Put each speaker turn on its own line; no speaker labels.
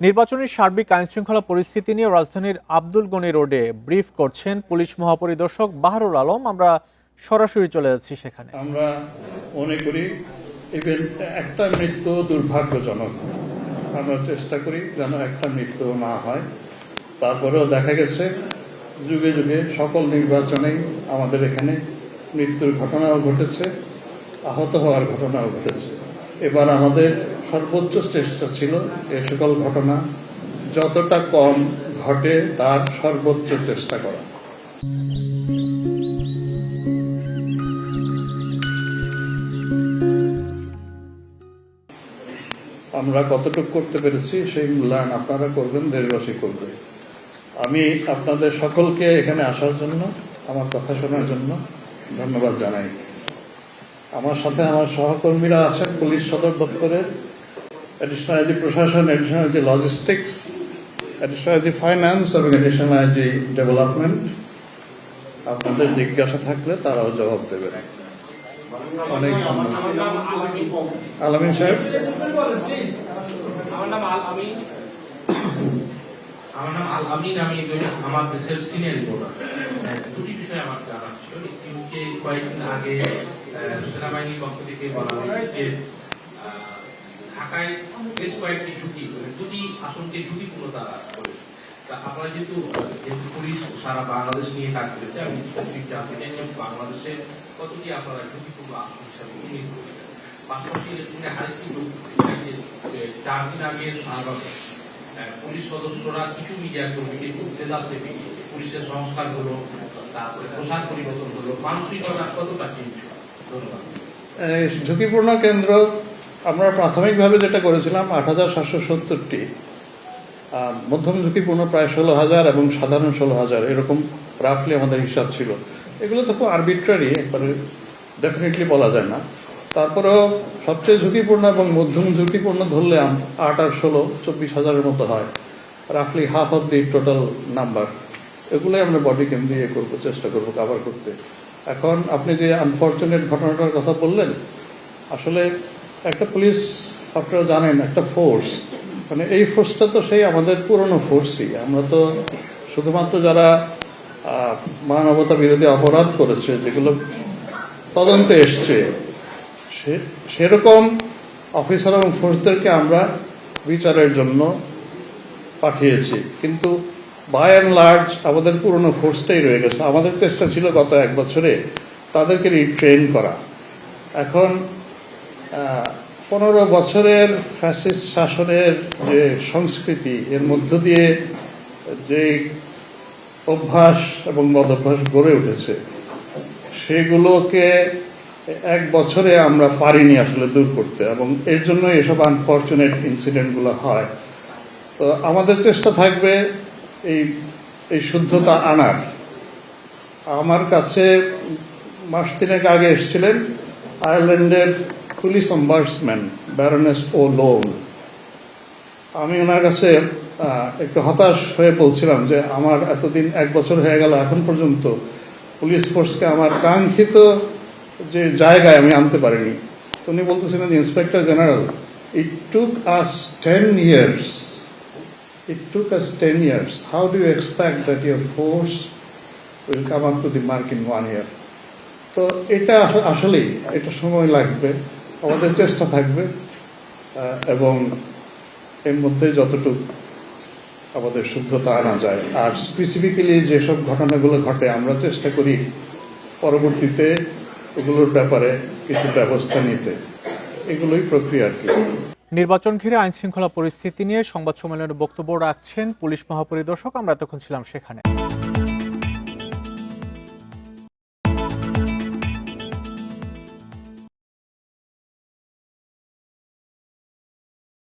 নির্বাচনের সার্বিক আইনশৃঙ্খলা পরিস্থিতি নিয়ে রাজধানীর আব্দুল গনি রোডে ব্রিফ করছেন পুলিশ মহাপরিদর্শক বাহারুল আলম। আমরা সরাসরি চলে যাচ্ছি সেখানে।
আমরা মনে করি একটা মৃত্যু দুর্ভাগ্যজনক। আমরা চেষ্টা করি যেন একটা মৃত্যু না হয়। তারপরেও দেখা গেছে যুগে যুগে সকল নির্বাচনেই আমাদের এখানে মৃত্যুর ঘটনাও ঘটেছে, আহত হওয়ার ঘটনাও ঘটেছে। এবার আমাদের সর্বোচ্চ চেষ্টা ছিল এ সকল ঘটনা যতটা কম ঘটে তার সর্বোচ্চ চেষ্টা করা। আমরা কতটুকু করতে পেরেছি সেই মূল্যায়ন আপনারা করবেন, দেশবাসী করবে। আমি আপনাদের সকলকে এখানে আসার জন্য, আমার কথা শোনার জন্য ধন্যবাদ জানাই। আমার সাথে আমার সহকর্মীরা আছেন পুলিশ সদর দপ্তরের, অ্যাডিশনাল আইজি প্রশাসন, additional IG logistics, additional IG finance এবং অ্যাডিশনাল আইজি ডেভেলপমেন্ট। আপনাদের জিজ্ঞাসা থাকলে তারাও জবাব দেবেন। অনেক আলামিন সাহেব।
আমার নাম আল আমিন। আমি আমার দেশের সিনিয়র রিপোর্টার। দুটি বিষয় আমার জানা ছিল। একটি কয়েকদিন আগে সেনাবাহিনীর পক্ষ থেকে বলা হয়েছে যে ঢাকায় বেশ কয়েকটি দুটি আসনকে ঝুঁকিপূর্ণ তারা করেছে। আপনারা যেহেতু পুলিশ সারা বাংলাদেশ নিয়ে কাজ করেছে, আমি জানতে চাই যে বাংলাদেশে কতটি আপনারা ঝুঁকিপূর্ণ আসন হিসাবে উল্লেখ করেছেন। পাশাপাশি আরেকটি 4 দিন আগে পুলিশ সদস্যরা কিছু মিডিয়া কর্মীকে উত্তেজনা পুলিশের সংস্কার হলো, তারপরে পোশাক পরিবর্তন হলো, মানসিকতা কতটা চেঞ্জ? ধন্যবাদ।
ঝুঁকিপূর্ণ কেন্দ্র আমরা প্রাথমিকভাবে যেটা করেছিলাম 8,770টি, মধ্যম ঝুঁকিপূর্ণ প্রায় 16,000 এবং সাধারণ 16,000, এরকম রাফলি আমাদের হিসাব ছিল। এগুলো তো খুব আরবিট্রারি, একবারে ডেফিনেটলি বলা যায় না। তারপরেও সবচেয়ে ঝুঁকিপূর্ণ এবং মধ্যম ঝুঁকিপূর্ণ ধরলে 8 আর 16 24,000-এর মতো হয়, রাফলি half of the total number. এগুলোই আমরা বডি ক্যাম দিয়ে করবো, চেষ্টা করবো কাভার করতে। এখন আপনি যে আনফর্চুনেট ঘটনাটার কথা বললেন, আসলে একটা পুলিশ আপনারা জানেন একটা ফোর্স, মানে এই ফোর্সটা তো সেই আমাদের পুরনো ফোর্সই। আমরা তো শুধুমাত্র যারা মানবতা বিরোধী অপরাধ করেছে, যেগুলো তদন্তে এসছে, সেরকম অফিসার এবং ফোর্সদেরকে আমরা বিচারের জন্য পাঠিয়েছি। কিন্তু বাই অ্যান্ড লার্জ আমাদের পুরনো ফোর্সটাই রয়ে গেছে। আমাদের চেষ্টা ছিল গত 1 বছরে তাদেরকে রিট্রেন করা। এখন 15 বছরের ফ্যাসিস্ট শাসনের যে সংস্কৃতি, এর মধ্য দিয়ে যে অভ্যাস এবং বদভ্যাস গড়ে উঠেছে, সেগুলোকে 1 বছরে আমরা পারিনি আসলে দূর করতে, এবং এর জন্য এসব আনফর্চুনেট ইনসিডেন্টগুলো হয়। তো আমাদের চেষ্টা থাকবে এই শুদ্ধতা আনার। আমার কাছে মাস 3 আগে এসেছিলেন আয়ারল্যান্ডের পুলিশ অম্বার্সম্যান ব্যারনেস ও লোন। আমি ওনার কাছে একটু হতাশ হয়ে বলছিলাম যে আমার এতদিন 1 বছর হয়ে গেল, এখন পর্যন্ত পুলিশ ফোর্সকে আমার কাঙ্ক্ষিত যে জায়গায় আমি আনতে পারিনি। উনি বলতেছিলেন, inspector general, it took us 10 years. It took us 10 years. How do you expect that your force will come up to the mark in 1 year? তো এটা আসলেই এটা সময় লাগবে, আমাদের চেষ্টা থাকবে, এবং এর মধ্যে যতটুকু আমাদের শুদ্ধতা আনা যায়। আর স্পেসিফিক্যালি যেসব ঘটনাগুলো ঘটে, আমরা চেষ্টা করি পরবর্তীতে এগুলোর ব্যাপারে কিছু ব্যবস্থা নিতে। এগুলোই প্রক্রিয়া আর কি।
নির্বাচন ঘিরে আইনশৃঙ্খলা পরিস্থিতি নিয়ে সংবাদ সম্মেলনে বক্তব্য রাখছেন পুলিশ মহাপরিদর্শক। আমরা এতক্ষণ ছিলাম সেখানে।